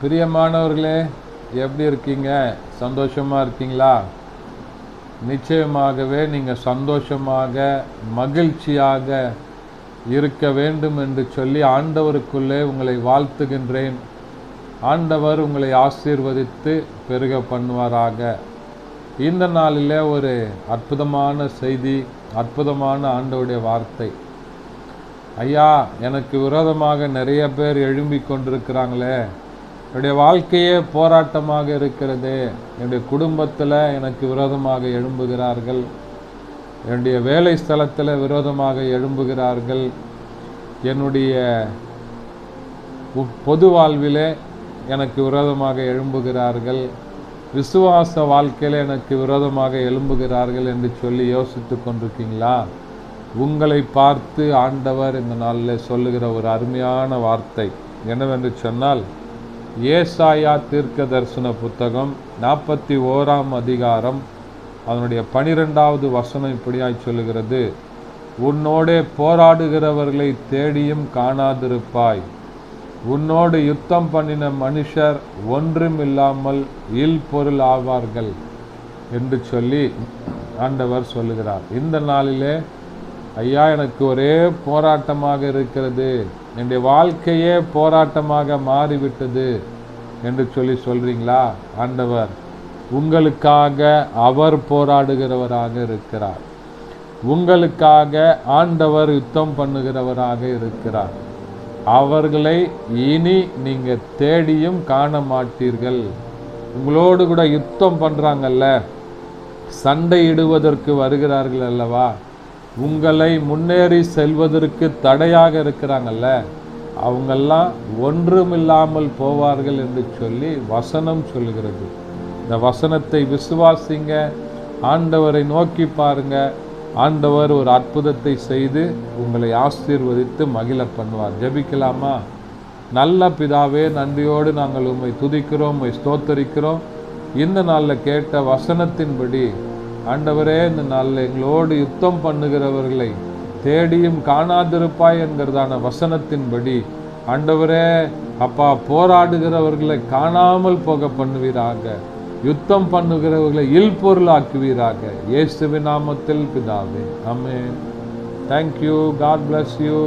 பிரியமானவர்களே, எப்படி இருக்கீங்க? சந்தோஷமாக இருக்கீங்களா? நிச்சயமாகவே நீங்கள் சந்தோஷமாக மகிழ்ச்சியாக இருக்க வேண்டும் என்று சொல்லி ஆண்டவருக்குள்ளே உங்களை வாழ்த்துகின்றேன். ஆண்டவர் உங்களை ஆசீர்வதித்து பெருக பண்ணுவாராக. இந்த நாளில் ஒரு அற்புதமான செய்தி, அற்புதமான ஆண்டவருடைய வார்த்தை. ஐயா, எனக்கு விரோதமாக நிறைய பேர் எழும்பி கொண்டிருக்கிறாங்களே, என்னுடைய வாழ்க்கையே போராட்டமாக இருக்கிறது, என்னுடைய குடும்பத்தில் எனக்கு விரோதமாக எழும்புகிறார்கள், என்னுடைய வேலை ஸ்தலத்தில் விரோதமாக எழும்புகிறார்கள், என்னுடைய பொது வாழ்விலே எனக்கு விரோதமாக எழும்புகிறார்கள், விசுவாச வாழ்க்கையில் எனக்கு விரோதமாக எழும்புகிறார்கள் என்று சொல்லி யோசித்து கொண்டிருக்கீங்களா? உங்களை பார்த்து ஆண்டவர் இந்த நாளில் சொல்லுகிற ஒரு அருமையான வார்த்தை என்னவென்று சொன்னால், ஏசாயா தீர்க்க தரிசன புத்தகம் 41ஆம் அதிகாரம் அதனுடைய 12வது வசனம் இப்படியாய் சொல்லுகிறது: உன்னோடே போராடுகிறவர்களை தேடியும் காணாதிருப்பாய், உன்னோடு யுத்தம் பண்ணின மனுஷர் ஒன்றும் இல்லாமல் இல்பொருள் ஆவார்கள் என்று சொல்லி ஆண்டவர் சொல்லுகிறார். இந்த நாளிலே ஐயா, எனக்கு ஒரே போராட்டமாக இருக்கிறது, என்னுடைய வாழ்க்கையே போராட்டமாக மாறிவிட்டது என்று சொல்லி சொல்றீங்களா? ஆண்டவர் உங்களுக்காக அவர் போராடுகிறவராக இருக்கிறார். உங்களுக்காக ஆண்டவர் யுத்தம் பண்ணுகிறவராக இருக்கிறார். அவர்களை இனி நீங்க தேடியும் காண மாட்டீர்கள். உங்களோடு கூட யுத்தம் பண்றாங்கல்ல, சண்டையிடுவதற்கு வருகிறார்கள் அல்லவா, உங்களை முன்னேறி செல்வதற்கு தடையாக இருக்கிறாங்கல்ல, அவங்கெல்லாம் ஒன்றுமில்லாமல் போவார்கள் என்று சொல்லி வசனம் சொல்லுகிறது. இந்த வசனத்தை விசுவாசிங்க, ஆண்டவரை நோக்கி பாருங்க. ஆண்டவர் ஒரு அற்புதத்தை செய்து உங்களை ஆசீர்வதித்து மகிழ பண்ணுவார். ஜெபிக்கலாமா? நல்ல பிதாவே, நன்றியோடு நாங்கள் உம்மை துதிக்கிறோம், உம்மை ஸ்தோத்தரிக்கிறோம். இந்த நாளில் கேட்ட வசனத்தின்படி ஆண்டவரே, இந்த நாளில் எங்களோடு யுத்தம் பண்ணுகிறவர்களை தேடியும் காணாதிருப்பாய் என்கிறதான வசனத்தின்படி ஆண்டவரே அப்பா, போராடுகிறவர்களை காணாமல் போக பண்ணுவீராக, யுத்தம் பண்ணுகிறவர்களை இல்பொருள் ஆக்குவீராக. இயேசுவின் நாமத்தில் பிதாவே, ஆமென். தேங்க்யூ. God bless you.